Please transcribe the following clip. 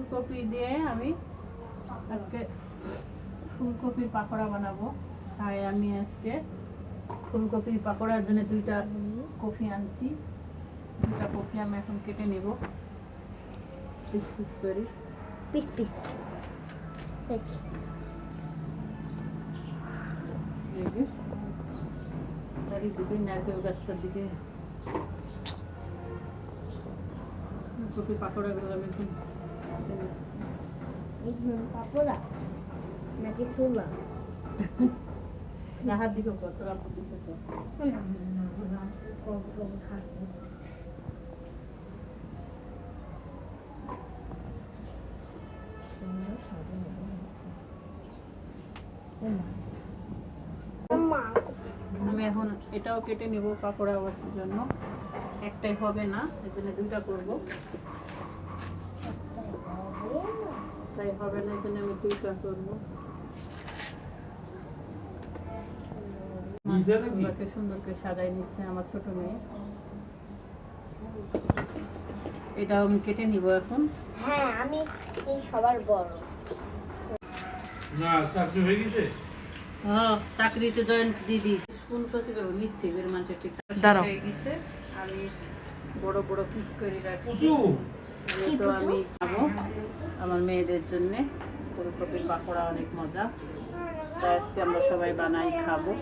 ফুলকপি দিয়ে আমি আজকে ফুলকপির পাকোড়া বানাবো। তাই আমি আজকে ফুলকপির পাকোড়ার জন্য দুইটা কপি আনছি। দুইটা কপি আমি এখন কেটে নেব পিস পিস করে। পিস পিস চারিদিকে নারকেল গাছটার দিকে ফুলকপির পাকোড়াগুলো আমি এখন পাপড়া নাকি ছোলা রাহার দিকে কত রাখতে দিতে আমি এখন এটাও কেটে নেব পাকোড়া বানানোর জন্য। একটাই হবে না, এর জন্য দুইটা করব। তাই হবে না, এর জন্য আমি দুইটা করব। মাছগুলোকে সুন্দর করে সাজাই নিচ্ছে আমার ছোট মেয়ে। এটাও আমি কেটে নিব এখন। হ্যাঁ আমি এই সবার বড় না চাকরি হয়ে গেছে। হ্যাঁ, চাকরিতে জয়েন দিয়ে দিয়েছি। কোন সচিবে মিথ্যে বের মানুষের ঠিক হয়ে গেছে। আমি বড় বড় পিস করে রাখছি। যেহেতু আমি খাবো আমার মেয়েদের জন্য। ফুলকপির পাকোড়া অনেক মজা, তাই আজকে আমরা সবাই বানাই খাবো।